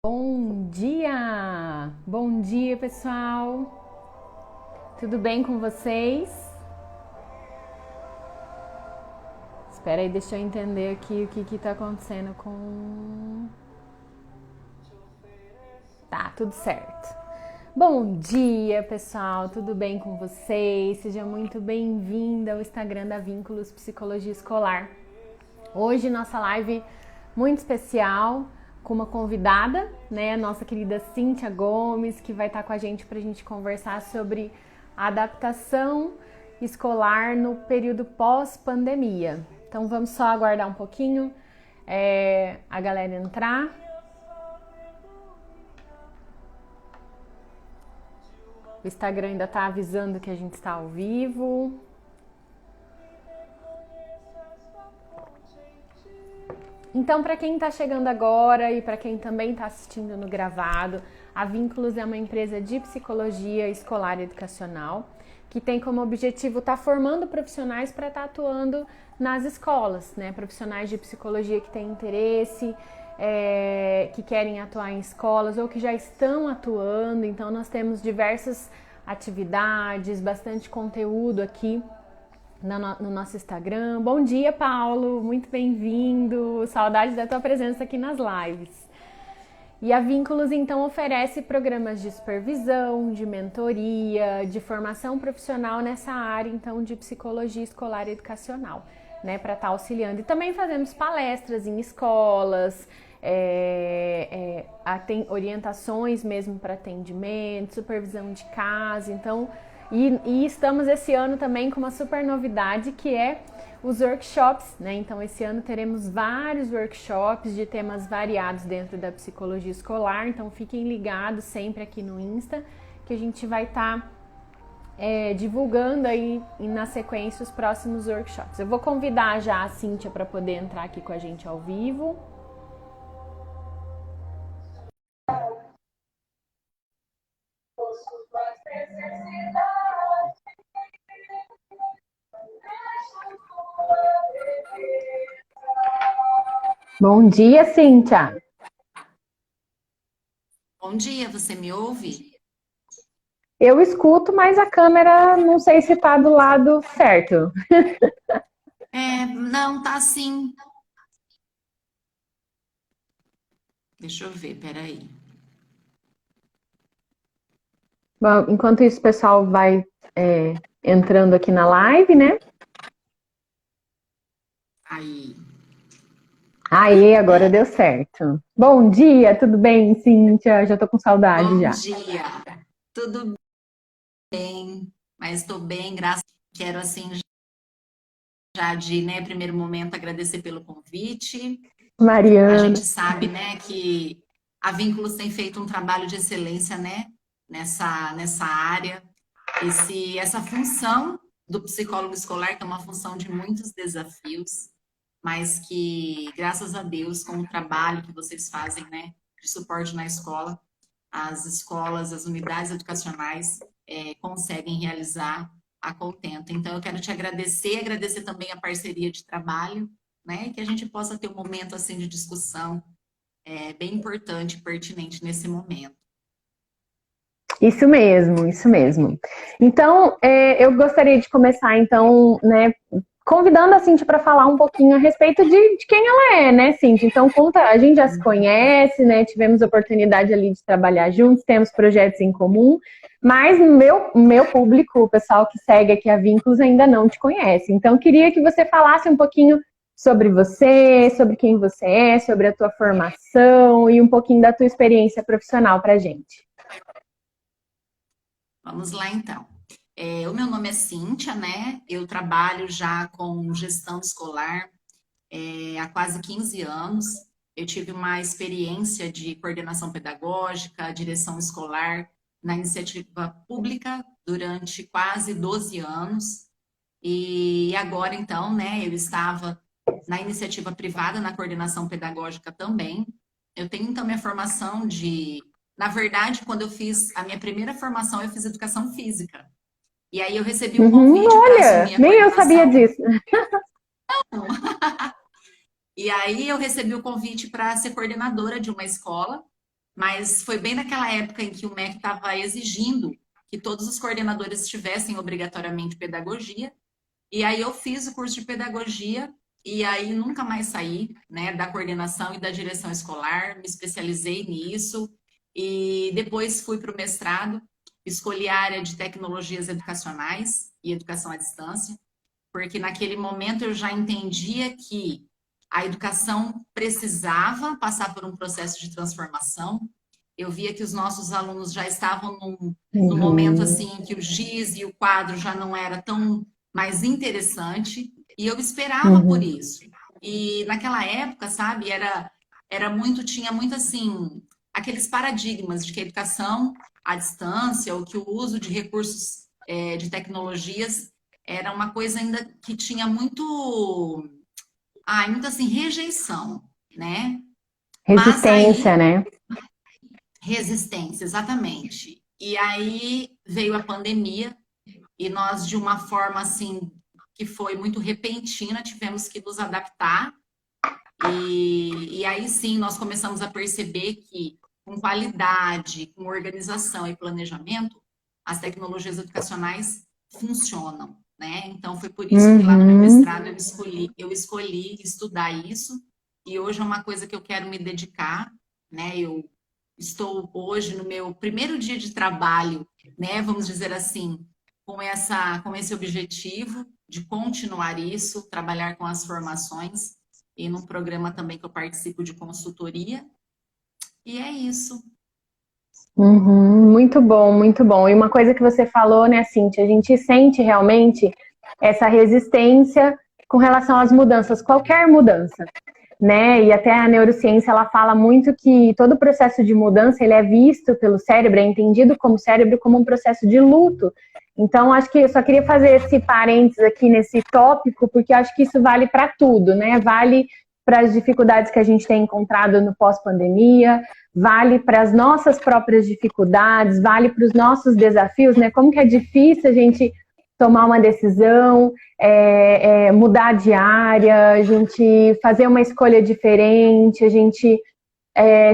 Bom dia! Bom dia, pessoal! Tudo bem com vocês? Espera aí, deixa eu entender aqui o que tá acontecendo com... Tá, tudo certo. Bom dia, pessoal! Tudo bem com vocês? Seja muito bem-vinda ao Instagram da Vínculos Psicologia Escolar. Hoje, nossa live muito especial, com uma convidada, né, nossa querida Cíntia Gomes, que vai estar com a gente para a gente conversar sobre a adaptação escolar no período pós-pandemia. Então vamos só aguardar um pouquinho a galera entrar. O Instagram ainda está avisando que a gente está ao vivo. Então, para quem está chegando agora e para quem também está assistindo no gravado, a Vínculos é uma empresa de psicologia escolar e educacional que tem como objetivo estar formando profissionais para estar atuando nas escolas, né? Profissionais de psicologia que têm interesse, que querem atuar em escolas ou que já estão atuando. Então, nós temos diversas atividades, bastante conteúdo aqui no nosso Instagram. Bom dia, Paulo, muito bem-vindo. Saudade da tua presença aqui nas lives. E a Vínculos, então, oferece programas de supervisão, de mentoria, de formação profissional nessa área, então, de psicologia escolar e educacional, né, para estar auxiliando. E também fazemos palestras em escolas, orientações mesmo para atendimento, supervisão de casa, então... E estamos esse ano também com uma super novidade que é os workshops, né? Então esse ano teremos vários workshops de temas variados dentro da psicologia escolar, então fiquem ligados sempre aqui no Insta que a gente vai estar divulgando aí na sequência os próximos workshops. Eu vou convidar já a Cíntia para poder entrar aqui com a gente ao vivo. Bom dia, Cíntia. Bom dia, você me ouve? Eu escuto, mas a câmera não sei se tá do lado certo. Não, tá sim. Deixa eu ver, peraí. Bom, enquanto isso, o pessoal vai entrando aqui na live, né? Aí. Aí, agora deu certo. Bom dia, tudo bem, Cíntia? Já tô com saudade Bom já. dia. Tudo bem? Mas estou bem, graças a Deus. Quero, assim, já de, né, primeiro momento, agradecer pelo convite. A Mariana. gente sabe, né, que a Vínculos tem feito um trabalho de excelência, né, nessa área. Essa função do psicólogo escolar, que é uma função de muitos desafios, mas que, graças a Deus, com o trabalho que vocês fazem, né, de suporte na escola, as escolas, as unidades educacionais conseguem realizar a contento. Então, eu quero te agradecer também a parceria de trabalho, né, e que a gente possa ter um momento assim de discussão bem importante e pertinente nesse momento. Isso mesmo, isso mesmo. Então, eu gostaria de começar, então, né, convidando a Cintia para falar um pouquinho a respeito de quem ela é, né, Cintia? Então, conta, a gente já se conhece, né, tivemos a oportunidade ali de trabalhar juntos, temos projetos em comum, mas meu público, o pessoal que segue aqui a Vínculos, ainda não te conhece. Então, queria que você falasse um pouquinho sobre você, sobre quem você é, sobre a tua formação e um pouquinho da tua experiência profissional para a gente. Vamos lá, então. O meu nome é Cíntia, né? Eu trabalho já com gestão escolar há quase 15 anos. Eu tive uma experiência de coordenação pedagógica, direção escolar na iniciativa pública durante quase 12 anos. E agora, então, né, eu estava na iniciativa privada, na coordenação pedagógica também. Eu tenho, então, minha formação de... Na verdade, quando eu fiz a minha primeira formação, eu fiz educação física. E aí eu recebi um convite para Olha, assumir a nem eu sabia coordenação. disso. E aí eu recebi o convite para ser coordenadora de uma escola. mas foi bem naquela época em que o MEC estava exigindo que todos os coordenadores tivessem obrigatoriamente pedagogia, e aí eu fiz o curso de pedagogia e aí nunca mais saí, né, da coordenação e da direção escolar, me especializei nisso e depois fui para o mestrado, escolhi a área de tecnologias educacionais e educação à distância, porque naquele momento eu já entendia que a educação precisava passar por um processo de transformação. Eu via que os nossos alunos já estavam num momento Uhum, assim que o giz e o quadro já não era tão mais interessante, e eu esperava por uhum. isso. E naquela época, sabe, era muito, tinha muito assim, aqueles paradigmas de que a educação à distância, ou que o uso de recursos de tecnologias era uma coisa ainda que tinha muito, muito assim, rejeição, né? Mas aí, Resistência, né? resistência, exatamente. E aí veio a pandemia e nós, de uma forma assim, que foi muito repentina, tivemos que nos adaptar. E aí sim, nós começamos a perceber que, com qualidade, com organização e planejamento, as tecnologias educacionais funcionam, né? Então, foi por isso que lá no meu Uhum. mestrado eu escolhi estudar isso, e hoje é uma coisa que eu quero me dedicar, né? Eu estou hoje no meu primeiro dia de trabalho, né? Vamos dizer assim, com esse objetivo de continuar isso, trabalhar com as formações e num programa também que eu participo de consultoria. E é isso. Uhum, muito bom, muito bom. E uma coisa que você falou, né, Cintia, a gente sente realmente essa resistência com relação às mudanças, qualquer mudança, né? E até a neurociência ela fala muito que todo processo de mudança ele é visto pelo cérebro, é entendido como cérebro como um processo de luto. Então, acho que eu só queria fazer esse parênteses aqui nesse tópico, porque eu acho que isso vale para tudo, né? Vale para as dificuldades que a gente tem encontrado no pós-pandemia, vale para as nossas próprias dificuldades, vale para os nossos desafios, né? Como que é difícil a gente tomar uma decisão, mudar de área, a gente fazer uma escolha diferente, a gente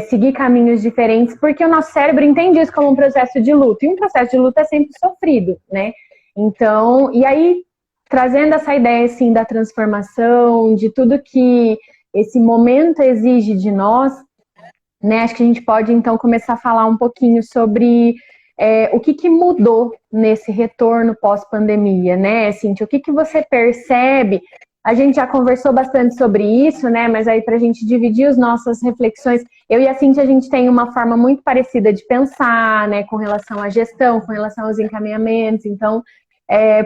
seguir caminhos diferentes, porque o nosso cérebro entende isso como um processo de luto, e um processo de luto é sempre sofrido, né? Então, e aí, trazendo essa ideia, assim, da transformação, de tudo que esse momento exige de nós, né? Acho que a gente pode, então, começar a falar um pouquinho sobre o que mudou nesse retorno pós-pandemia, né, Cintia? O que você percebe? A gente já conversou bastante sobre isso, né? Mas aí para a gente dividir as nossas reflexões, eu e a Cintia, a gente tem uma forma muito parecida de pensar, né? Com relação à gestão, com relação aos encaminhamentos. Então,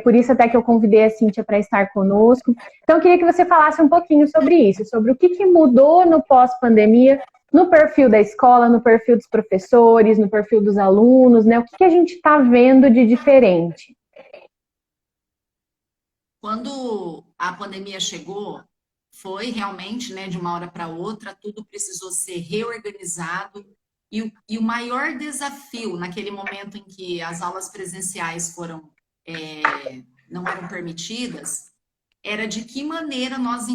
por isso até que eu convidei a Cintia para estar conosco. Então, eu queria que você falasse um pouquinho sobre isso, sobre o que mudou no pós-pandemia, no perfil da escola, no perfil dos professores, no perfil dos alunos, né? O que a gente está vendo de diferente? Quando a pandemia chegou, foi realmente, né, de uma hora para outra, tudo precisou ser reorganizado. E o maior desafio naquele momento em que as aulas presenciais não eram permitidas, era de que maneira nós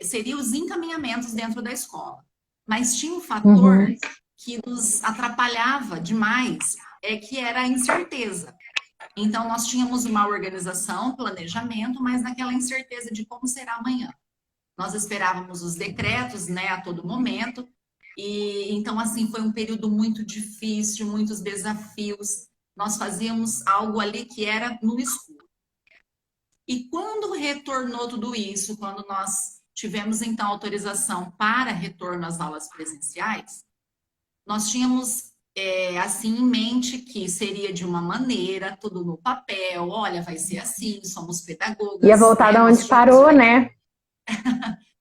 seriam os encaminhamentos dentro da escola. Mas tinha um fator Uhum, que nos atrapalhava demais, que era a incerteza. Então, nós tínhamos uma organização, planejamento, mas naquela incerteza de como será amanhã. Nós esperávamos os decretos, né, a todo momento, e então, assim, foi um período muito difícil, muitos desafios. Nós fazíamos algo ali que era no escuro. E quando retornou tudo isso, quando nós tivemos então autorização para retorno às aulas presenciais, nós tínhamos assim em mente que seria de uma maneira, tudo no papel, olha, vai ser assim, somos ia pedagogas, voltar né? da onde Nós tínhamos parou, né?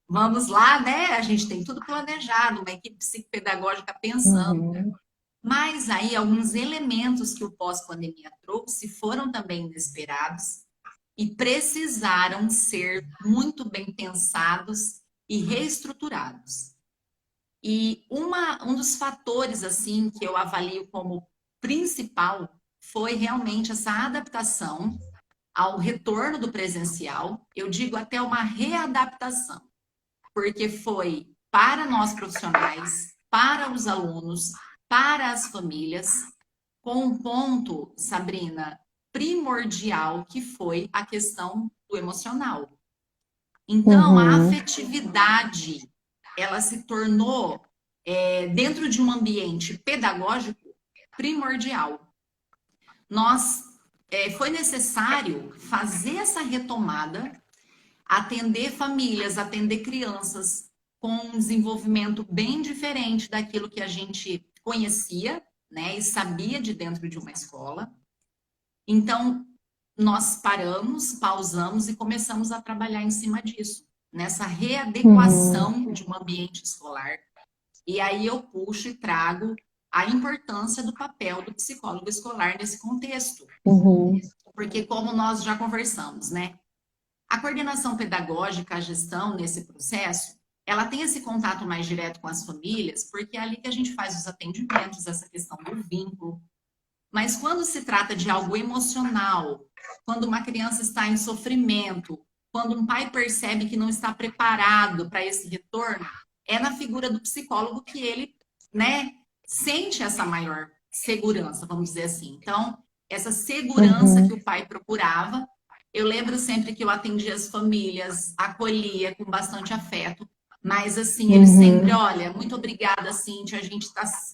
vamos lá, né? A gente tem tudo planejado, uma equipe psicopedagógica pensando. Uhum. Mas aí alguns elementos que o pós-pandemia trouxe foram também inesperados e precisaram ser muito bem pensados e reestruturados. E um dos fatores assim que eu avalio como principal foi realmente essa adaptação ao retorno do presencial. Eu digo até uma readaptação, porque foi para nós profissionais, para os alunos, para as famílias, com um ponto, Sabrina, primordial, que foi a questão do emocional. Então, a Uhum, afetividade, ela se tornou, dentro de um ambiente pedagógico, primordial. Nós, foi necessário fazer essa retomada, atender famílias, atender crianças com um desenvolvimento bem diferente daquilo que a gente conhecia, né, e sabia de dentro de uma escola. Então, nós paramos, pausamos e começamos a trabalhar em cima disso, nessa uhum, readequação de um ambiente escolar. E aí eu puxo e trago a importância do papel do psicólogo escolar nesse contexto, uhum, porque como nós já conversamos, né? A coordenação pedagógica, a gestão nesse processo, ela tem esse contato mais direto com as famílias, porque é ali que a gente faz os atendimentos, essa questão do vínculo. Mas quando se trata de algo emocional, quando uma criança está em sofrimento, quando um pai percebe que não está preparado para esse retorno, é na figura do psicólogo que ele, né, sente essa maior segurança, vamos dizer assim. Então, essa segurança que uhum, o pai procurava, eu lembro sempre que eu atendia as famílias, acolhia com bastante afeto, mas assim, ele sempre, uhum, olha, muito obrigada, Cíntia, a gente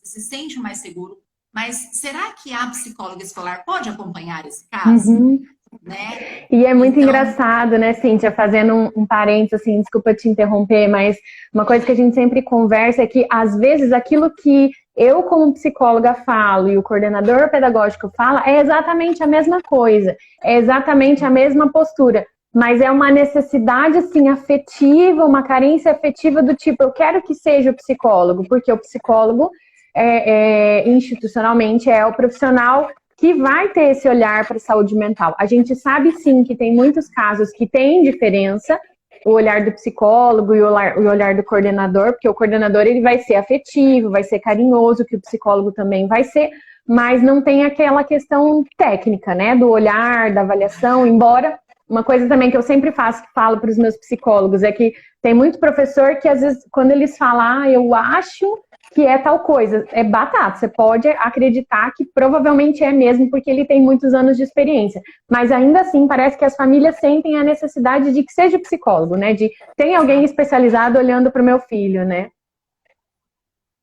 se sente mais seguro, mas será que a psicóloga escolar pode acompanhar esse caso? uhum. Né? E é muito Então, engraçado, né, Cíntia, fazendo um parênteses, assim, desculpa te interromper, mas uma coisa que a gente sempre conversa é que, às vezes, aquilo que eu, como psicóloga, falo e o coordenador pedagógico fala é exatamente a mesma coisa, é exatamente a mesma postura, mas é uma necessidade, assim, afetiva, uma carência afetiva do tipo, eu quero que seja o psicólogo, porque o psicólogo, institucionalmente, é o profissional que vai ter esse olhar para a saúde mental. A gente sabe sim que tem muitos casos que tem diferença, o olhar do psicólogo e o olhar do coordenador, porque o coordenador ele vai ser afetivo, vai ser carinhoso, que o psicólogo também vai ser, mas não tem aquela questão técnica, né, do olhar, da avaliação, embora uma coisa também que eu sempre falo para os meus psicólogos é que tem muito professor que às vezes quando eles falam, eu acho que é tal coisa. É batata. Você pode acreditar que provavelmente é mesmo, porque ele tem muitos anos de experiência. Mas ainda assim, parece que as famílias sentem a necessidade de que seja psicólogo, né? De tem alguém exato, especializado olhando para o meu filho, né?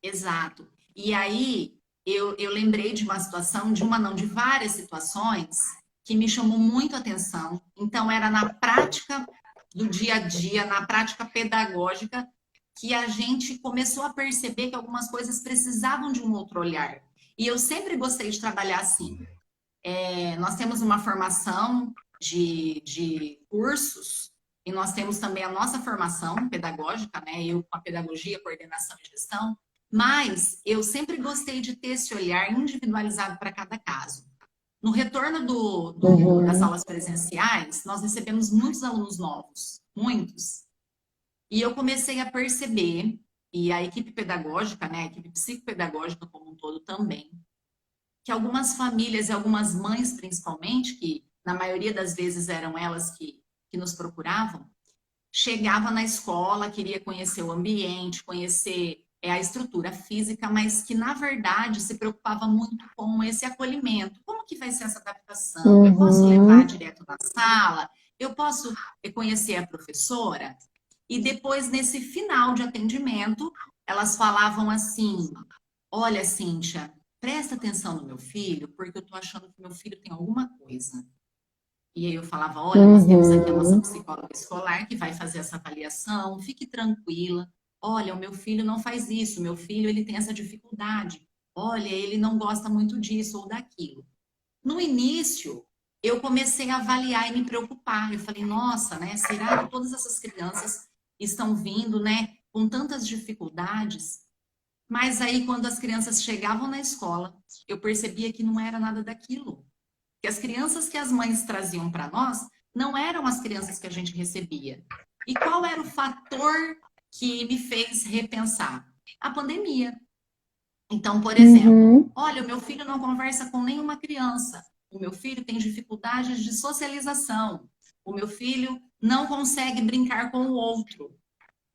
exato. E aí, eu lembrei de uma situação, de uma não, de várias situações que me chamou muito a atenção. Então, era na prática do dia a dia, na prática pedagógica, que a gente começou a perceber que algumas coisas precisavam de um outro olhar. E eu sempre gostei de trabalhar assim. Nós temos uma formação de cursos e nós temos também a nossa formação pedagógica, né? Eu com a pedagogia, coordenação e gestão, mas eu sempre gostei de ter esse olhar individualizado para cada caso. No retorno das Uhum, aulas presenciais, nós recebemos muitos alunos novos, muitos. E eu comecei a perceber, e a equipe pedagógica, né, a equipe psicopedagógica como um todo também, que algumas famílias e algumas mães, principalmente, que na maioria das vezes eram elas que nos procuravam, chegava na escola, queria conhecer o ambiente, conhecer a estrutura física, mas que na verdade se preocupava muito com esse acolhimento. Como que vai ser essa adaptação? Eu posso levar uhum, direto na sala? Eu posso conhecer a professora? E depois, nesse final de atendimento, elas falavam assim: olha, Cíntia, presta atenção no meu filho, porque eu tô achando que meu filho tem alguma coisa. E aí eu falava: olha, nós temos aqui a nossa uhum, psicóloga escolar que vai fazer essa avaliação, fique tranquila. Olha, o meu filho não faz isso, o meu filho ele tem essa dificuldade. Olha, ele não gosta muito disso ou daquilo. No início, eu comecei a avaliar e me preocupar. Eu falei: nossa, né? Será que todas essas crianças estão vindo, né, com tantas dificuldades? Mas aí, quando as crianças chegavam na escola, eu percebia que não era nada daquilo. Que as crianças que as mães traziam para nós não eram as crianças que a gente recebia. E qual era o fator que me fez repensar? A pandemia. Então, por exemplo, uhum, olha, o meu filho não conversa com nenhuma criança. O meu filho tem dificuldades de socialização. O meu filho não consegue brincar com o outro.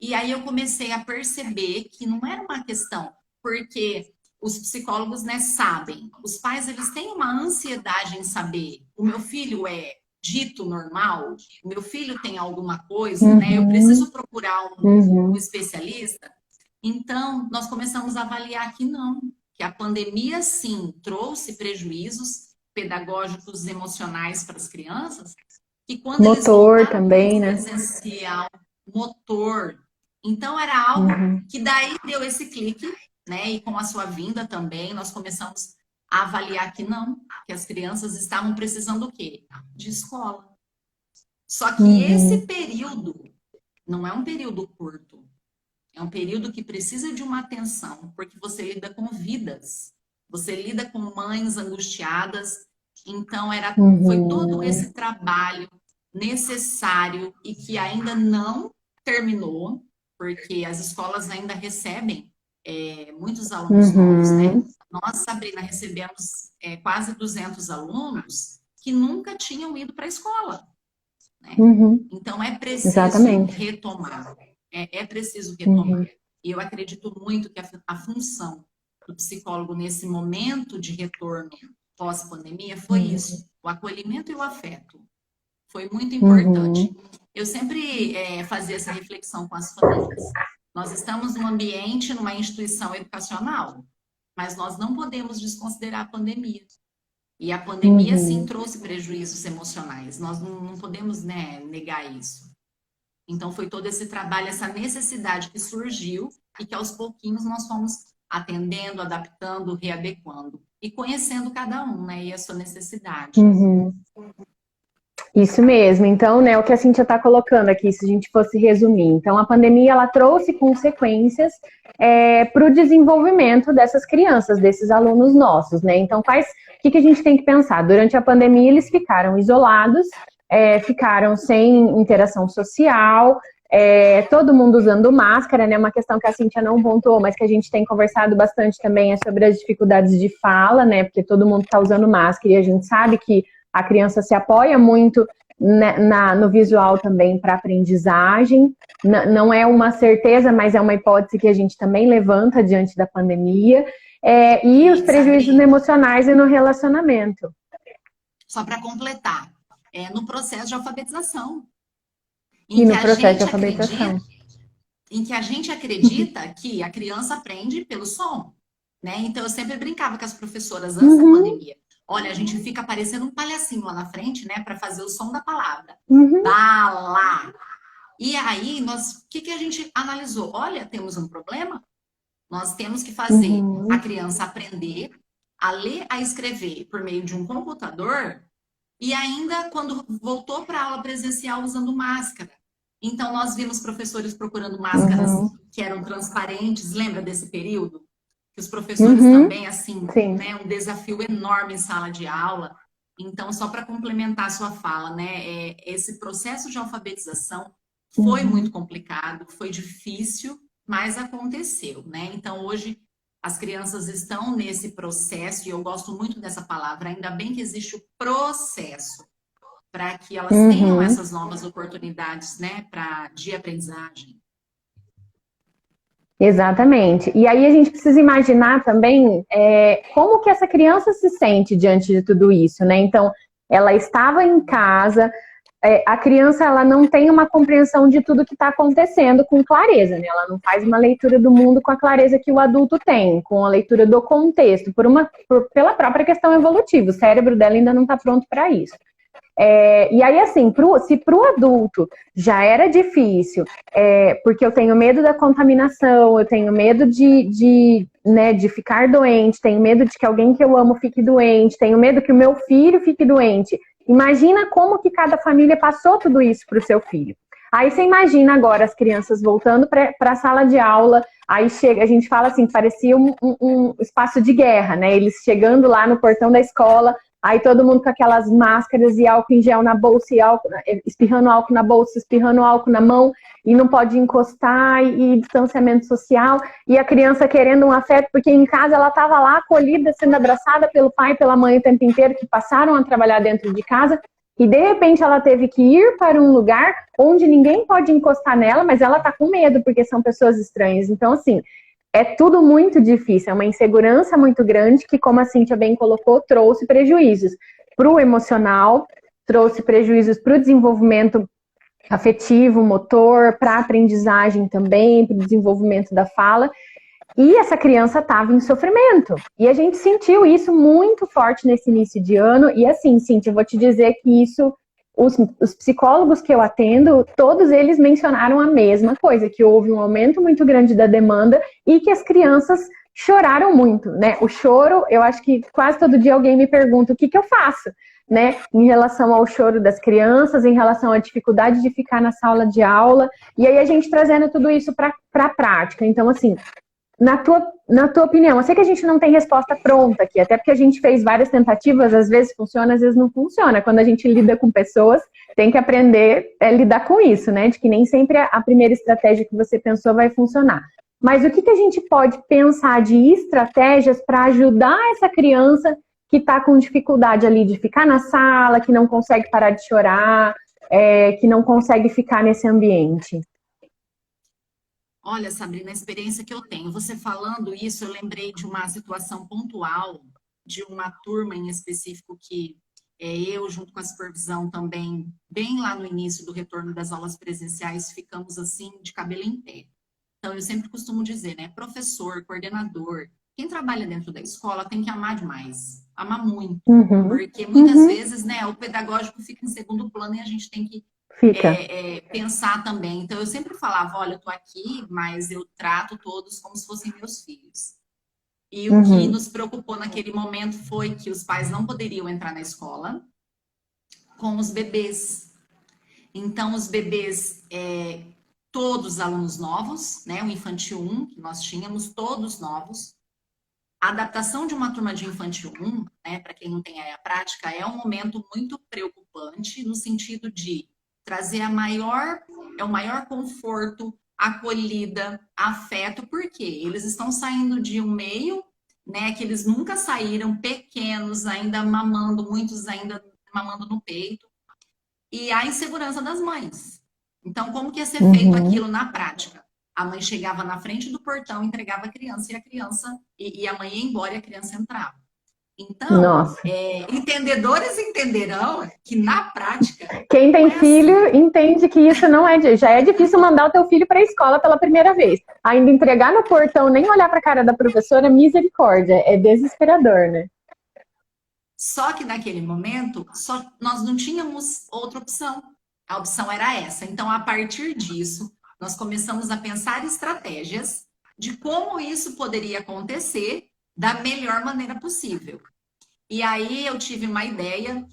E aí eu comecei a perceber que não era uma questão porque os psicólogos, né, sabem. Os pais, eles têm uma ansiedade em saber, o meu filho é dito normal? O meu filho tem alguma coisa, né? Eu preciso procurar um especialista? Então, nós começamos a avaliar que não, que a pandemia, sim, trouxe prejuízos pedagógicos emocionais para as crianças, que quando eles Motor voltaram para também, o né? presencial, motor, então era algo que daí deu esse clique, né? E com a sua vinda também, nós começamos a avaliar que não, que as crianças estavam precisando o quê? De escola. Só que esse período não é um período curto. É um período que precisa de uma atenção, porque você lida com vidas, você lida com mães angustiadas. Então, foi todo esse trabalho necessário e que ainda não terminou, porque as escolas ainda recebem muitos alunos novos, né? Nós, Sabrina, recebemos quase 200 alunos que nunca tinham ido para a escola, né? Então, é preciso retomar. É preciso retomar. E eu acredito muito que a função do psicólogo nesse momento de retorno pós-pandemia foi isso, o acolhimento e o afeto. Foi muito importante. Eu sempre fazia essa reflexão com as famílias. Nós estamos num ambiente, numa instituição educacional, mas nós não podemos desconsiderar a pandemia. E a pandemia, sim, trouxe prejuízos emocionais. Nós não podemos, né, negar isso. Então, foi todo esse trabalho, essa necessidade que surgiu e que aos pouquinhos nós fomos atendendo, adaptando, readequando e conhecendo cada um, né, e a sua necessidade. Isso mesmo. Então, né, o que a Cíntia está colocando aqui, se a gente fosse resumir. Então, a pandemia, ela trouxe consequências para o desenvolvimento dessas crianças, desses alunos nossos, né? Então, o que a gente tem que pensar? Durante a pandemia, eles ficaram isolados, ficaram sem interação social, todo mundo usando máscara, né? Uma questão que a Cíntia não pontuou, mas que a gente tem conversado bastante também é sobre as dificuldades de fala, né? Porque todo mundo está usando máscara e a gente sabe que a criança se apoia muito no visual também para aprendizagem. Não é uma certeza, mas é uma hipótese que a gente também levanta diante da pandemia. E os prejuízos emocionais e no relacionamento. Só para completar, no processo de alfabetização. E no processo de alfabetização. Em que a gente acredita que a criança aprende pelo som, né? Então, eu sempre brincava com as professoras antes da pandemia. Olha, a gente fica parecendo um palhacinho lá na frente, né? Para fazer o som da palavra. Bala! E aí, o que a gente analisou? Olha, temos um problema. Nós temos que fazer a criança aprender a ler, a escrever por meio de um computador e ainda quando voltou para a aula presencial usando máscara. Então, nós vimos professores procurando máscaras que eram transparentes. Lembra desse período? Que os professores também, assim, né, um desafio enorme em sala de aula. Então, só para complementar a sua fala, né, esse processo de alfabetização foi muito complicado, foi difícil, mas aconteceu, né? Então, hoje, as crianças estão nesse processo, e eu gosto muito dessa palavra, ainda bem que existe o processo, para que elas tenham essas novas oportunidades, né, de aprendizagem. Exatamente. E aí a gente precisa imaginar também como que essa criança se sente diante de tudo isso, né? Então, ela estava em casa, a criança ela não tem uma compreensão de tudo que está acontecendo com clareza, né? Ela não faz uma leitura do mundo com a clareza que o adulto tem, com a leitura do contexto, pela própria questão evolutiva. O cérebro dela ainda não está pronto para isso. E aí, assim, se para o adulto já era difícil, porque eu tenho medo da contaminação, eu tenho medo de ficar doente, tenho medo de que alguém que eu amo fique doente, tenho medo que o meu filho fique doente. Imagina como que cada família passou tudo isso para o seu filho. Aí você imagina agora as crianças voltando para a sala de aula, aí chega, a gente fala assim, parecia um espaço de guerra, né? Eles chegando lá no portão da escola, aí todo mundo com aquelas máscaras e álcool em gel na bolsa, espirrando álcool na bolsa, espirrando álcool na mão, e não pode encostar, e distanciamento social, e a criança querendo um afeto, porque em casa ela estava lá acolhida, sendo abraçada pelo pai e pela mãe o tempo inteiro, que passaram a trabalhar dentro de casa, e de repente ela teve que ir para um lugar onde ninguém pode encostar nela, mas ela está com medo, porque são pessoas estranhas. Então, assim, é tudo muito difícil, é uma insegurança muito grande que, como a Cíntia bem colocou, trouxe prejuízos para o emocional, trouxe prejuízos para o desenvolvimento afetivo, motor, para a aprendizagem também, para o desenvolvimento da fala. E essa criança estava em sofrimento. E a gente sentiu isso muito forte nesse início de ano. E assim, Cíntia, eu vou te dizer que isso, os psicólogos que eu atendo, todos eles mencionaram a mesma coisa, que houve um aumento muito grande da demanda e que as crianças choraram muito, né? O choro, eu acho que quase todo dia alguém me pergunta o que eu faço, né? Em relação ao choro das crianças, em relação à dificuldade de ficar na sala de aula. E aí a gente trazendo tudo isso para a prática. Então, assim, na tua opinião, eu sei que a gente não tem resposta pronta aqui, até porque a gente fez várias tentativas, às vezes funciona, às vezes não funciona. Quando a gente lida com pessoas, tem que aprender a lidar com isso, né? De que nem sempre a primeira estratégia que você pensou vai funcionar. Mas o que a gente pode pensar de estratégias para ajudar essa criança que está com dificuldade ali de ficar na sala, que não consegue parar de chorar, que não consegue ficar nesse ambiente? Olha, Sabrina, a experiência que eu tenho, você falando isso, eu lembrei de uma situação pontual, de uma turma em específico que eu, junto com a supervisão também, bem lá no início do retorno das aulas presenciais, ficamos assim, de cabelo em pé. Então, eu sempre costumo dizer, né, professor, coordenador, quem trabalha dentro da escola tem que amar demais, amar muito, Uhum, porque muitas uhum, vezes, né, o pedagógico fica em segundo plano e a gente tem que fica. pensar também. Então, eu sempre falava, olha, eu tô aqui, mas eu trato todos como se fossem meus filhos. E o que Uhum, nos preocupou naquele momento foi que os pais não poderiam entrar na escola com os bebês. Então, os bebês, todos alunos novos, né? O infantil 1 que nós tínhamos, todos novos. A adaptação de uma turma de infantil 1, né, para quem não tem aí a prática, é um momento muito preocupante no sentido de trazer o maior conforto, acolhida, afeto, porque eles estão saindo de um meio, né, que eles nunca saíram, pequenos, ainda mamando, muitos ainda mamando no peito, e a insegurança das mães. Então, como que ia ser feito uhum. aquilo na prática? A mãe chegava na frente do portão, entregava a criança e a mãe ia embora e a criança entrava. Então, Nossa. entendedores entenderão que na prática Quem não tem é assim. filho entende que isso não é. Já é difícil mandar o teu filho para a escola pela primeira vez. Ainda entregar no portão, nem olhar para a cara da professora, misericórdia. É desesperador, né? Só que naquele momento, nós não tínhamos outra opção. A opção era essa. Então, a partir disso, nós começamos a pensar estratégias de como isso poderia acontecer da melhor maneira possível. E aí eu tive uma ideia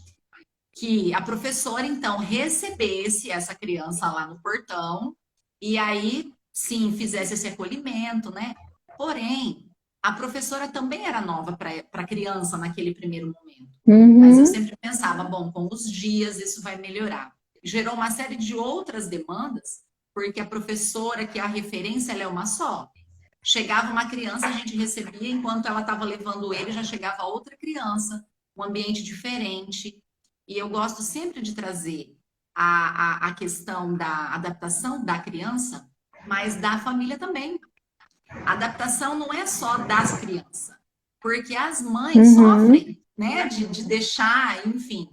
que a professora, então, recebesse essa criança lá no portão e aí, sim, fizesse esse acolhimento, né? Porém, a professora também era nova para a criança naquele primeiro momento. Mas eu Uhum. sempre pensava, bom, com os dias isso vai melhorar. Gerou uma série de outras demandas, porque a professora, que é a referência, ela é uma só. Chegava uma criança, a gente recebia, enquanto ela estava levando ele, já chegava outra criança, um ambiente diferente. E eu gosto sempre de trazer a questão da adaptação da criança, mas da família também. A adaptação não é só das crianças, porque as mães Uhum. sofrem, né, de deixar, enfim.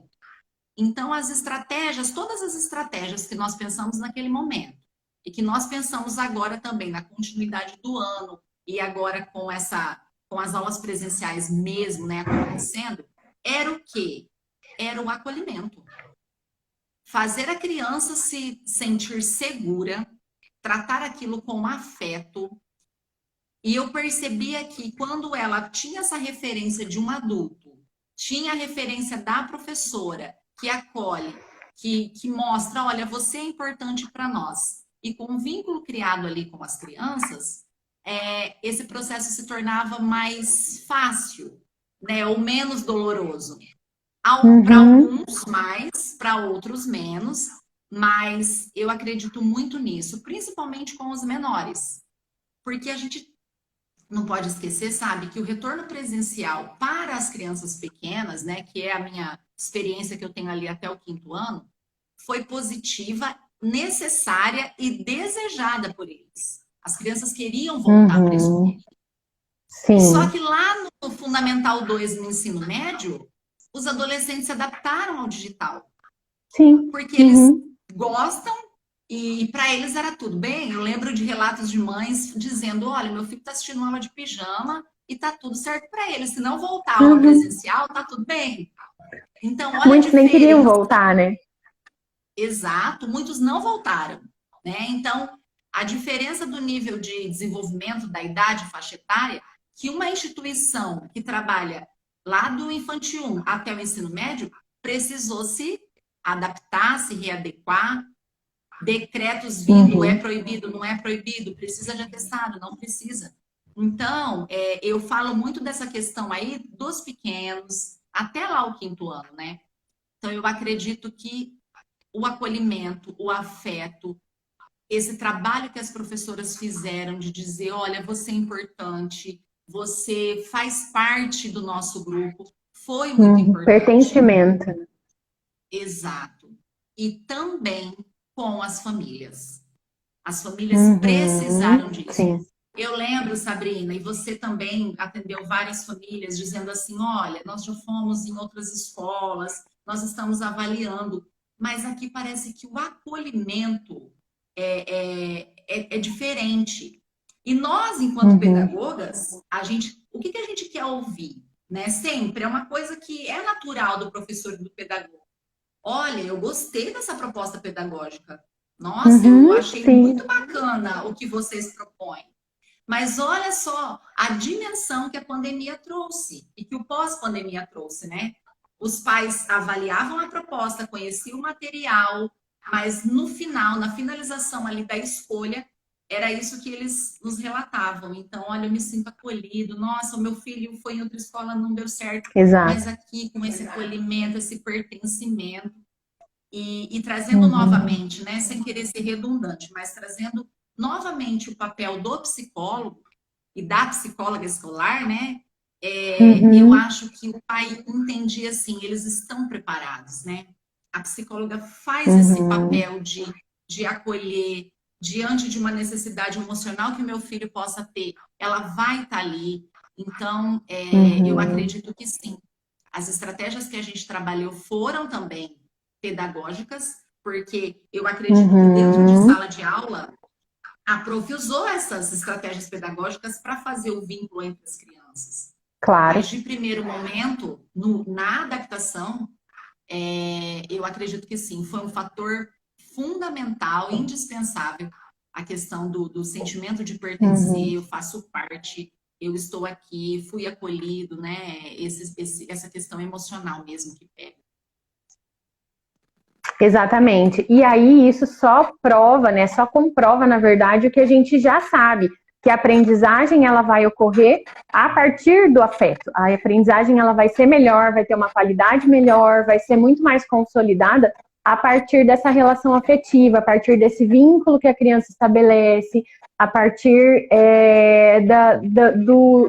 Então, as estratégias, todas as estratégias que nós pensamos naquele momento e que nós pensamos agora também na continuidade do ano e agora com as aulas presenciais mesmo, né, acontecendo, era o quê? Era o acolhimento. Fazer a criança se sentir segura, tratar aquilo com afeto. E eu percebia que quando ela tinha essa referência de um adulto, tinha a referência da professora, que acolhe, que mostra, olha, você é importante para nós. E com um vínculo criado ali com as crianças, esse processo se tornava mais fácil, né, ou menos doloroso. Para Uhum. alguns mais, para outros menos, mas eu acredito muito nisso, principalmente com os menores, porque a gente não pode esquecer, sabe, que o retorno presencial para as crianças pequenas, né, que é a minha experiência que eu tenho ali até o quinto ano, foi positiva, necessária e desejada por eles. As crianças queriam voltar para a escola. Só Sim. que lá no Fundamental 2, no ensino médio, os adolescentes se adaptaram ao digital. Sim. Porque eles gostam e para eles era tudo bem. Eu lembro de relatos de mães dizendo: olha, meu filho está assistindo aula de pijama e tá tudo certo para ele. Se não voltar a aula presencial, tá tudo bem. Então, olha a Muitos nem queriam diferença. voltar, né? Exato, muitos não voltaram, né? Então, a diferença do nível de desenvolvimento da idade faixa etária, que uma instituição que trabalha lá do infantil 1 até o ensino médio precisou se adaptar, se readequar, decretos vindo, é proibido, não é proibido, precisa de atestado, não precisa. Então, eu falo muito dessa questão aí dos pequenos, até lá o 5º ano, né? Então, eu acredito que o acolhimento, o afeto, esse trabalho que as professoras fizeram de dizer, olha, você é importante, você faz parte do nosso grupo, foi muito importante. Pertencimento. Exato. E também com as famílias. As famílias precisaram disso. Sim. Eu lembro, Sabrina, e você também atendeu várias famílias dizendo assim, olha, nós já fomos em outras escolas, nós estamos avaliando, mas aqui parece que o acolhimento é diferente. E nós, enquanto pedagogas, o que a gente quer ouvir? Né? Sempre é uma coisa que é natural do professor e do pedagogo. Olha, eu gostei dessa proposta pedagógica. Nossa, eu achei muito bacana o que vocês propõem. Mas olha só a dimensão que a pandemia trouxe e que o pós-pandemia trouxe, né? Os pais avaliavam a proposta, conheciam o material, mas no final, na finalização ali da escolha, era isso que eles nos relatavam. Então, olha, eu me sinto acolhido. Nossa, o meu filho foi em outra escola, não deu certo. Exato. Mas aqui, com esse acolhimento, esse pertencimento, e trazendo novamente, né, sem querer ser redundante, mas trazendo novamente o papel do psicólogo e da psicóloga escolar, né? Eu acho que o pai entendia assim, eles estão preparados, né? A psicóloga faz esse papel de acolher diante de uma necessidade emocional que o meu filho possa ter. Ela vai estar ali. Então, eu acredito que sim. As estratégias que a gente trabalhou foram também pedagógicas, porque eu acredito que dentro de sala de aula, a prof usou essas estratégias pedagógicas para fazer o vínculo entre as crianças. Claro. Mas de primeiro momento, na adaptação, eu acredito que sim, foi um fator fundamental, indispensável, a questão do sentimento de pertencer, eu faço parte, eu estou aqui, fui acolhido, né? Essa questão emocional mesmo que pega. Exatamente. E aí isso só prova, né? Só comprova, na verdade, o que a gente já sabe, que a aprendizagem ela vai ocorrer a partir do afeto. A aprendizagem ela vai ser melhor, vai ter uma qualidade melhor, vai ser muito mais consolidada a partir dessa relação afetiva, a partir desse vínculo que a criança estabelece, a partir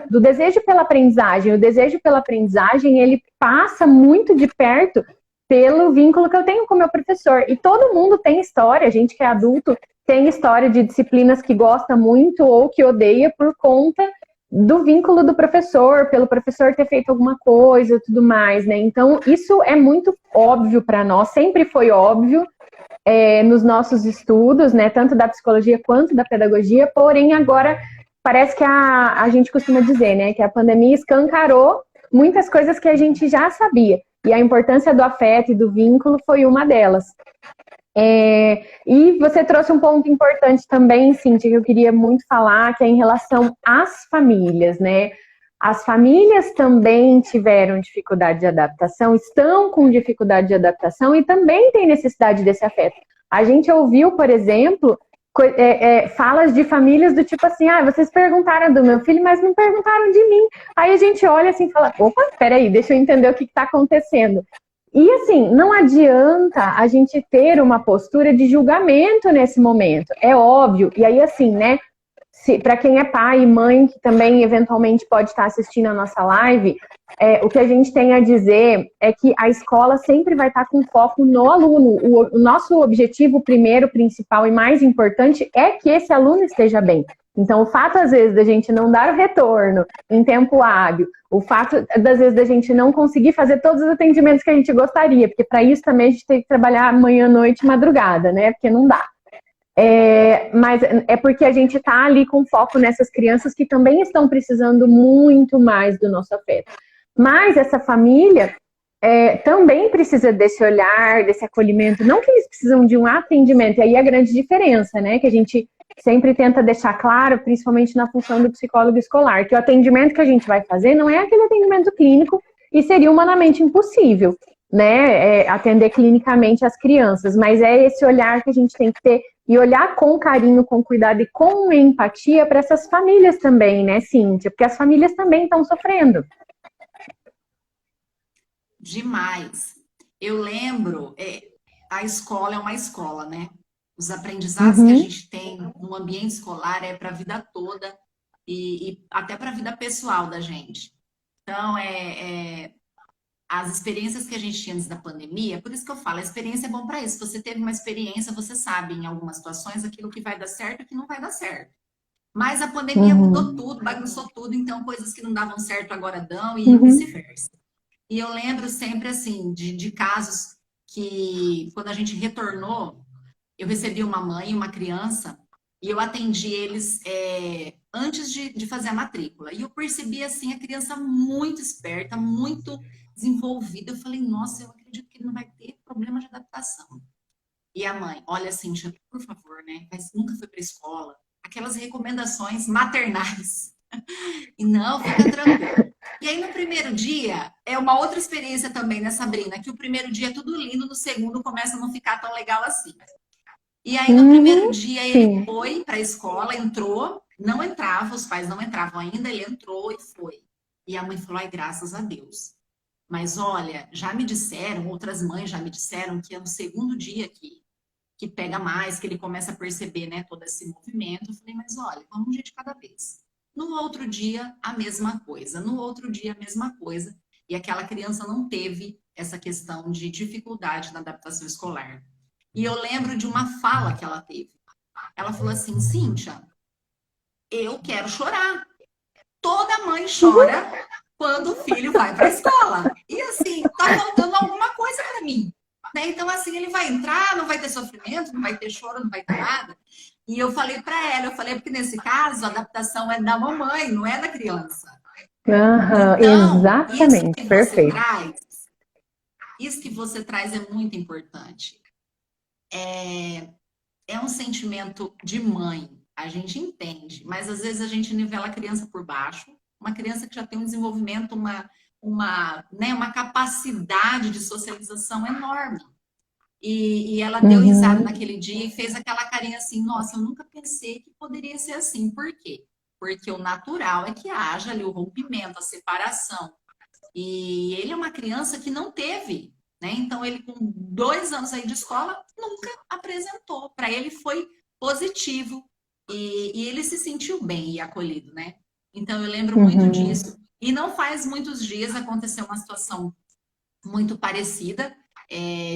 do desejo pela aprendizagem. O desejo pela aprendizagem, ele passa muito de perto pelo vínculo que eu tenho com o meu professor. E todo mundo tem história, a gente que é adulto tem história de disciplinas que gosta muito ou que odeia por conta do vínculo do professor, pelo professor ter feito alguma coisa e tudo mais, né? Então, isso é muito óbvio para nós, sempre foi óbvio nos nossos estudos, né? Tanto da psicologia quanto da pedagogia, porém agora parece que a gente costuma dizer, né? Que a pandemia escancarou muitas coisas que a gente já sabia. E a importância do afeto e do vínculo foi uma delas. E você trouxe um ponto importante também, Cíntia, que eu queria muito falar, que é em relação às famílias, né? As famílias também tiveram dificuldade de adaptação, estão com dificuldade de adaptação e também têm necessidade desse afeto. A gente ouviu, por exemplo, falas de famílias do tipo assim, vocês perguntaram do meu filho, mas não perguntaram de mim. Aí a gente olha assim e fala, opa, peraí, deixa eu entender o que está acontecendo. E assim, não adianta a gente ter uma postura de julgamento nesse momento, é óbvio. E aí assim, né, para quem é pai e mãe, que também eventualmente pode estar assistindo a nossa live, o que a gente tem a dizer é que a escola sempre vai estar com foco no aluno. O nosso objetivo primeiro, principal e mais importante é que esse aluno esteja bem. Então, o fato, às vezes, da gente não dar o retorno em tempo hábil, o fato, às vezes, da gente não conseguir fazer todos os atendimentos que a gente gostaria, porque para isso também a gente tem que trabalhar manhã, noite, madrugada, né? Porque não dá. Mas é porque a gente está ali com foco nessas crianças que também estão precisando muito mais do nosso afeto. Mas essa família também precisa desse olhar, desse acolhimento. Não que eles precisam de um atendimento, e aí é a grande diferença, né? Que a gente sempre tenta deixar claro, principalmente na função do psicólogo escolar, que o atendimento que a gente vai fazer não é aquele atendimento clínico e seria humanamente impossível, né? Atender clinicamente as crianças, mas é esse olhar que a gente tem que ter e olhar com carinho, com cuidado e com empatia para essas famílias também, né, Cíntia? Porque as famílias também estão sofrendo. Demais. Eu lembro, a escola é uma escola, né? Os aprendizados que a gente tem no ambiente escolar é para a vida toda e até para a vida pessoal da gente. Então, as experiências que a gente tinha antes da pandemia, por isso que eu falo, a experiência é bom para isso. Você teve uma experiência, você sabe em algumas situações aquilo que vai dar certo e o que não vai dar certo. Mas a pandemia mudou tudo, bagunçou tudo, então coisas que não davam certo agora dão e vice-versa. E eu lembro sempre, assim, de casos que, quando a gente retornou, eu recebi uma mãe e uma criança e eu atendi eles antes de fazer a matrícula. E eu percebi, assim, a criança muito esperta, muito desenvolvida. Eu falei, nossa, eu acredito que ele não vai ter problema de adaptação. E a mãe, olha, Cíntia, por favor, né? Mas nunca foi para a escola. Aquelas recomendações maternais. E não, fica tranquilo. E aí, no primeiro dia, é uma outra experiência também, né, Sabrina? Que o primeiro dia é tudo lindo, no segundo começa a não ficar tão legal assim. E aí, no primeiro dia, ele foi para a escola, entrou, não entrava, os pais não entravam ainda, ele entrou e foi. E a mãe falou, ai, graças a Deus. Mas olha, já me disseram, outras mães já me disseram que é no segundo dia que pega mais, que ele começa a perceber, né, todo esse movimento. Eu falei, mas olha, vamos um dia de cada vez. No outro dia, a mesma coisa. No outro dia, a mesma coisa. E aquela criança não teve essa questão de dificuldade na adaptação escolar. E eu lembro de uma fala que ela teve. Ela falou assim, Cíntia, eu quero chorar. Toda mãe chora quando o filho vai para a escola. E assim, tá faltando alguma coisa para mim. Né? Então, assim, ele vai entrar, não vai ter sofrimento, não vai ter choro, não vai ter nada. E eu falei para ela, porque nesse caso, a adaptação é da mamãe, não é da criança. Então, exatamente, perfeito. Isso que você traz é muito importante. É um sentimento de mãe, a gente entende, mas às vezes a gente nivela a criança por baixo, uma criança que já tem um desenvolvimento, uma capacidade de socialização enorme. E ela deu risada naquele dia e fez aquela carinha assim, nossa, eu nunca pensei que poderia ser assim. Por quê? Porque o natural é que haja ali o rompimento, a separação. E ele é uma criança que não teve, né? Então, ele com 2 anos aí de escola, nunca apresentou. Para ele foi positivo e ele se sentiu bem e acolhido, né? Então, eu lembro muito disso. E não faz muitos dias aconteceu uma situação muito parecida,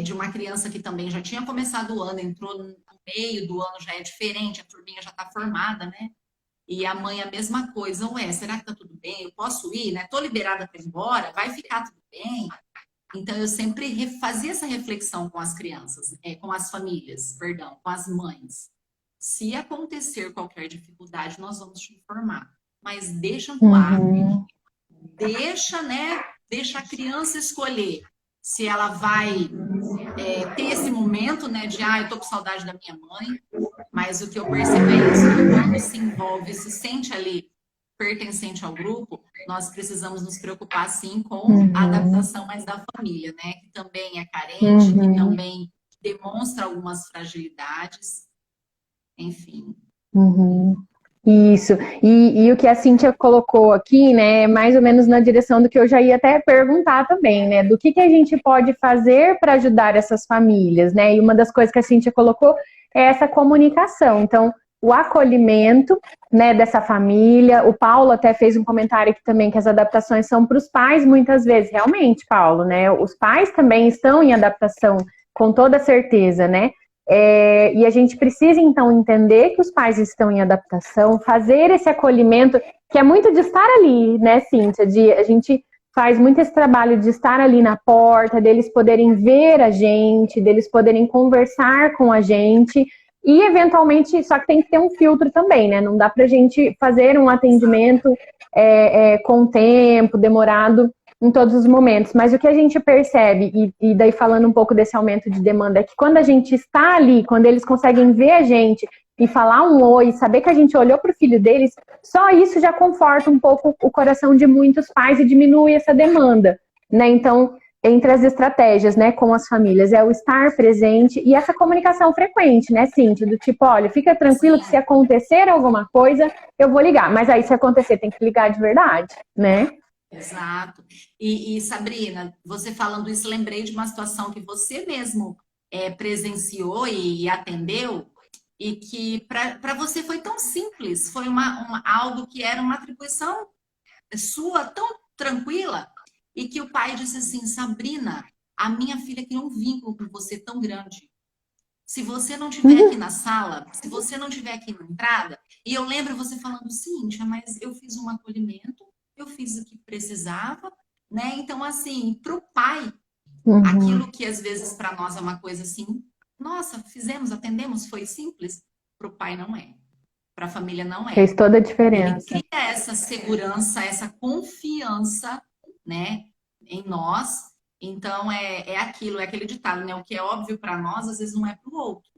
de uma criança que também já tinha começado o ano, entrou no meio do ano, já é diferente, a turminha já está formada, né? E a mãe a mesma coisa, ué, será que tá tudo bem? Eu posso ir, né? Tô liberada para ir embora, vai ficar tudo bem? Então, eu sempre fazia essa reflexão com as crianças, com as famílias, perdão, com as mães. Se acontecer qualquer dificuldade, nós vamos te informar. Mas deixa no ar, deixa, né? Deixa a criança escolher se ela vai ter esse momento, né, de, eu tô com saudade da minha mãe, mas o que eu percebo é isso, que quando se envolve, se sente ali pertencente ao grupo, nós precisamos nos preocupar, sim, com a adaptação mais da família, né, que também é carente, que também demonstra algumas fragilidades, enfim. Isso, e o que a Cíntia colocou aqui, né, é mais ou menos na direção do que eu já ia até perguntar também, né, do que a gente pode fazer para ajudar essas famílias, né, e uma das coisas que a Cíntia colocou é essa comunicação, então, o acolhimento, né, dessa família. O Paulo até fez um comentário aqui também que as adaptações são para os pais muitas vezes, realmente, Paulo, né, os pais também estão em adaptação, com toda certeza, né, E a gente precisa, então, entender que os pais estão em adaptação, fazer esse acolhimento, que é muito de estar ali, né, Cíntia? A gente faz muito esse trabalho de estar ali na porta, deles poderem ver a gente, deles poderem conversar com a gente, e eventualmente, só que tem que ter um filtro também, né? Não dá pra gente fazer um atendimento com tempo, demorado, em todos os momentos, mas o que a gente percebe, e daí falando um pouco desse aumento de demanda, é que quando a gente está ali, quando eles conseguem ver a gente e falar um oi, saber que a gente olhou para o filho deles, só isso já conforta um pouco o coração de muitos pais e diminui essa demanda, né? Então, entre as estratégias, né, com as famílias, é o estar presente e essa comunicação frequente, né, Cíntia? Do tipo, olha, fica tranquilo que se acontecer alguma coisa, eu vou ligar, mas aí se acontecer tem que ligar de verdade, né? Exato. E Sabrina, você falando isso, lembrei de uma situação que você mesmo presenciou e atendeu, e que para você foi tão simples, foi algo que era uma atribuição sua tão tranquila, e que o pai disse assim: Sabrina, a minha filha tem um vínculo com você tão grande. Se você não estiver aqui na sala, se você não estiver aqui na entrada, e eu lembro você falando, Cíntia, mas eu fiz um acolhimento, eu fiz o que precisava, né? Então, assim, para o pai, aquilo que às vezes para nós é uma coisa assim, nossa, fizemos, atendemos, foi simples, para o pai não é, para a família não é. Fez toda a Ele diferença. cria essa segurança, essa confiança, né, em nós. Então, é aquilo, é aquele ditado, né? O que é óbvio para nós, às vezes não é para o outro.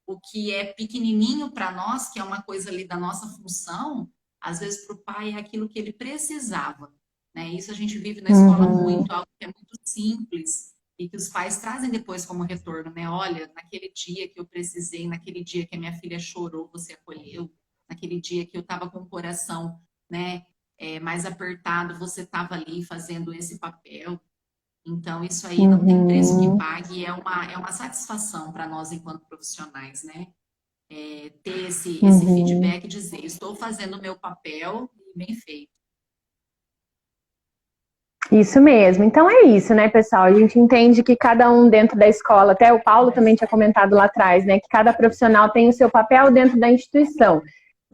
O que é pequenininho para nós, que é uma coisa ali da nossa função, às vezes para o pai é aquilo que ele precisava, né? Isso a gente vive na escola muito, algo que é muito simples e que os pais trazem depois como retorno, né? Olha, naquele dia que eu precisei, naquele dia que a minha filha chorou, você acolheu, naquele dia que eu estava com o coração, né, mais apertado, você estava ali fazendo esse papel. Então, isso aí não tem preço que pague, é uma satisfação para nós enquanto profissionais, né? Ter esse feedback e dizer, estou fazendo o meu papel e bem feito. Isso mesmo. Então é isso, né, pessoal? A gente entende que cada um dentro da escola, até o Paulo também tinha comentado lá atrás, né, que cada profissional tem o seu papel dentro da instituição.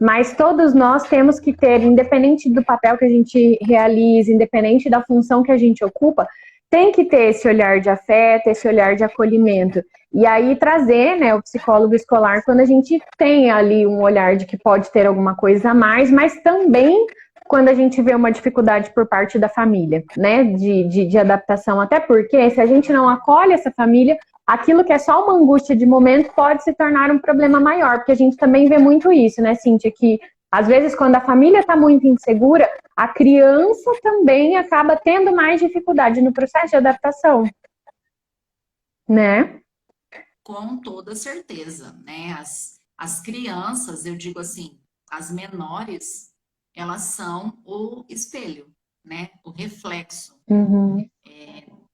Mas todos nós temos que ter, independente do papel que a gente realiza, independente da função que a gente ocupa, tem que ter esse olhar de afeto, esse olhar de acolhimento. E aí trazer, né, o psicólogo escolar quando a gente tem ali um olhar de que pode ter alguma coisa a mais, mas também quando a gente vê uma dificuldade por parte da família, né, de adaptação. Até porque se a gente não acolhe essa família, aquilo que é só uma angústia de momento pode se tornar um problema maior, porque a gente também vê muito isso, né, Cíntia, que às vezes quando a família está muito insegura, a criança também acaba tendo mais dificuldade no processo de adaptação, né? Com toda certeza, né? As crianças, eu digo assim, as menores, elas são o espelho, né? O reflexo.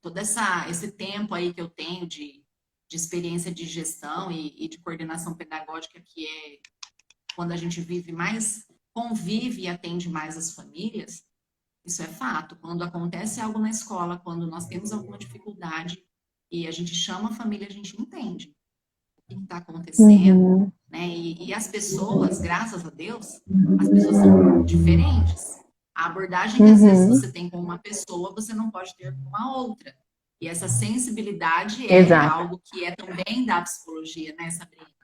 Todo esse tempo aí que eu tenho de experiência de gestão e de coordenação pedagógica, que é quando a gente vive mais, convive e atende mais as famílias, isso é fato. Quando acontece algo na escola, quando nós temos alguma dificuldade e a gente chama a família, a gente entende o que está acontecendo, né? E as pessoas, graças a Deus, as pessoas são diferentes. A abordagem que às vezes você tem com uma pessoa, você não pode ter com a outra. E essa sensibilidade é algo que é também da psicologia, né, Sabrina?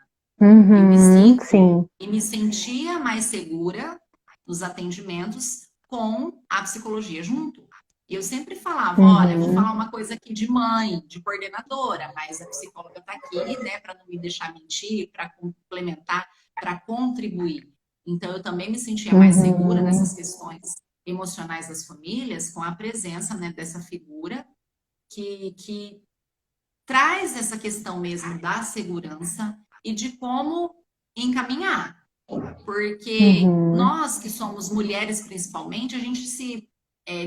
E me sentia mais segura nos atendimentos com a psicologia junto. E eu sempre falava, olha, vou falar uma coisa aqui de mãe, de coordenadora, mas a psicóloga está aqui, né, para não me deixar mentir, para complementar, para contribuir. Então, eu também me sentia mais segura nessas questões emocionais das famílias com a presença, né, dessa figura que traz essa questão mesmo da segurança e de como encaminhar. Porque nós que somos mulheres principalmente, a gente se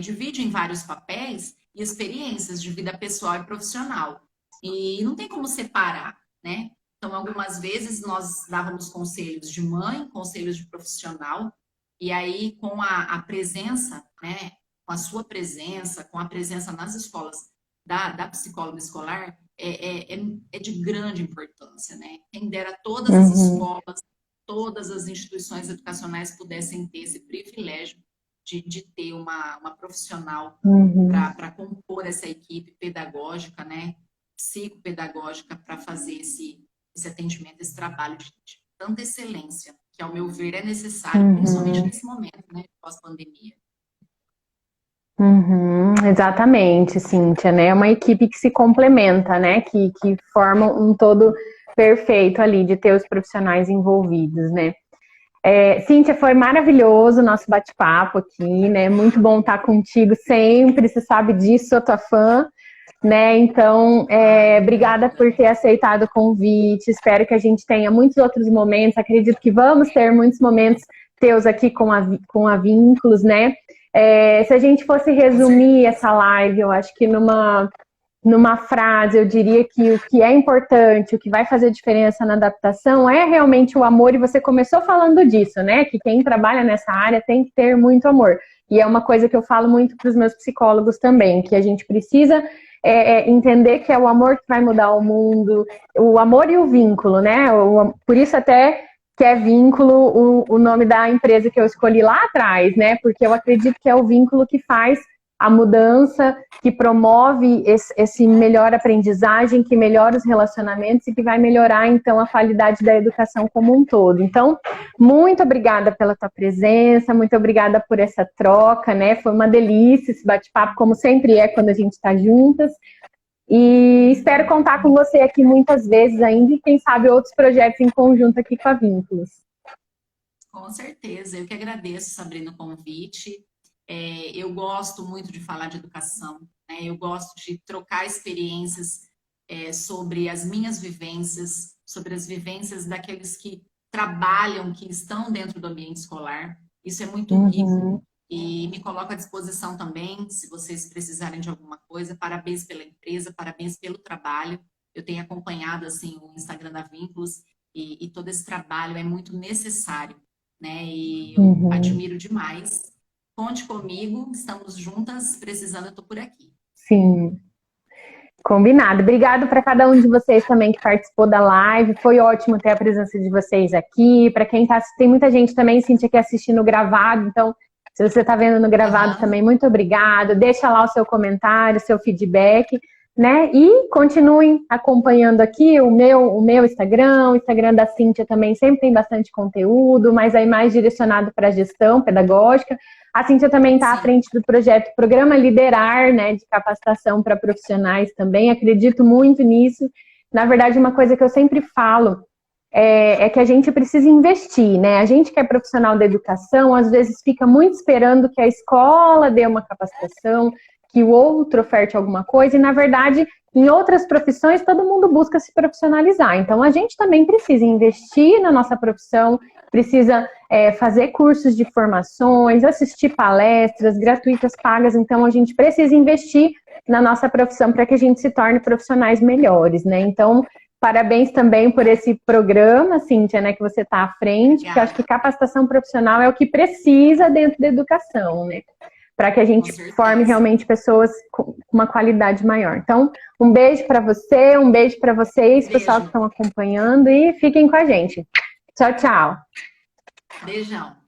divide em vários papéis e experiências de vida pessoal e profissional. E não tem como separar, né? Então, algumas vezes nós dávamos conselhos de mãe, conselhos de profissional, e aí com a presença, né? Com a sua presença, com a presença nas escolas da psicóloga escolar é de grande importância, né? Quem dera todas as Uhum, escolas, todas as instituições educacionais pudessem ter esse privilégio de ter uma profissional uhum, para compor essa equipe pedagógica, né? Psicopedagógica, para fazer esse atendimento, esse trabalho de tanta excelência, que, ao meu ver, é necessário, principalmente uhum, nesse momento, né, pós-pandemia. uhum, exatamente, Cíntia, né? É uma equipe que se complementa, né? Que forma um todo perfeito ali de ter os profissionais envolvidos, né? Cíntia, foi maravilhoso o nosso bate-papo aqui, né? Muito bom estar contigo sempre, você sabe disso, sou tua fã, né? Então, Ai, obrigada obrigada. por ter aceitado o convite. Espero que a gente tenha muitos outros momentos. Acredito que vamos ter muitos momentos teus aqui com a Vínculos, né? Se a gente fosse Com resumir certeza. essa live, eu acho que numa frase, eu diria que o que é importante, o que vai fazer diferença na adaptação é realmente o amor, e você começou falando disso, né? Que quem trabalha nessa área tem que ter muito amor. E é uma coisa que eu falo muito para os meus psicólogos também, que a gente precisa entender que é o amor que vai mudar o mundo, o amor e o vínculo, né? Por isso até que é vínculo o nome da empresa que eu escolhi lá atrás, né? Porque eu acredito que é o vínculo que faz a mudança, que promove esse melhor aprendizagem, que melhora os relacionamentos e que vai melhorar, então, a qualidade da educação como um todo. Então, muito obrigada pela tua presença, muito obrigada por essa troca, né? Foi uma delícia esse bate-papo, como sempre é quando a gente está juntas. E espero contar com você aqui muitas vezes ainda e, quem sabe, outros projetos em conjunto aqui com a Vínculos. Com certeza, eu que agradeço, Sabrina, o convite. Eu gosto muito de falar de educação, né? Eu gosto de trocar experiências, sobre as minhas vivências, sobre as vivências daqueles que trabalham, que estão dentro do ambiente escolar. Isso é muito rico Uhum, e me coloco à disposição também, se vocês precisarem de alguma coisa. Parabéns pela empresa, parabéns pelo trabalho. Eu tenho acompanhado assim o Instagram da Vínculos e todo esse trabalho é muito necessário, né? E eu uhum. admiro demais. Conte comigo, estamos juntas, precisando, eu estou por aqui. Sim, combinado. Obrigado para cada um de vocês também que participou da live. Foi ótimo ter a presença de vocês aqui. Para quem tá, tem muita gente também, Cintia, aqui assistindo gravado. Então, se você está vendo no gravado Aham, também, muito obrigado. Deixa lá o seu comentário, seu feedback, né? E continuem acompanhando aqui o meu Instagram, o Instagram da Cíntia também sempre tem bastante conteúdo, mas aí mais direcionado para a gestão pedagógica. A Cíntia também está à sim, frente do projeto Programa Liderar, né, de capacitação para profissionais também. Acredito muito nisso. Na verdade, uma coisa que eu sempre falo que a gente precisa investir, né? A gente que é profissional da educação, às vezes fica muito esperando que a escola dê uma capacitação, que o outro oferte alguma coisa, e na verdade, em outras profissões, todo mundo busca se profissionalizar. Então, a gente também precisa investir na nossa profissão, precisa fazer cursos de formações, assistir palestras gratuitas, pagas. Então, a gente precisa investir na nossa profissão para que a gente se torne profissionais melhores, né? Então, parabéns também por esse programa, Cíntia, né, que você está à frente, porque eu acho que obrigada, capacitação profissional é o que precisa dentro da educação, né? Para que a com gente forme certeza. realmente pessoas com uma qualidade maior. Então, um beijo para você, um beijo para vocês, pessoal que Beijo, estão acompanhando, e fiquem com a gente. Tchau, tchau. beijão.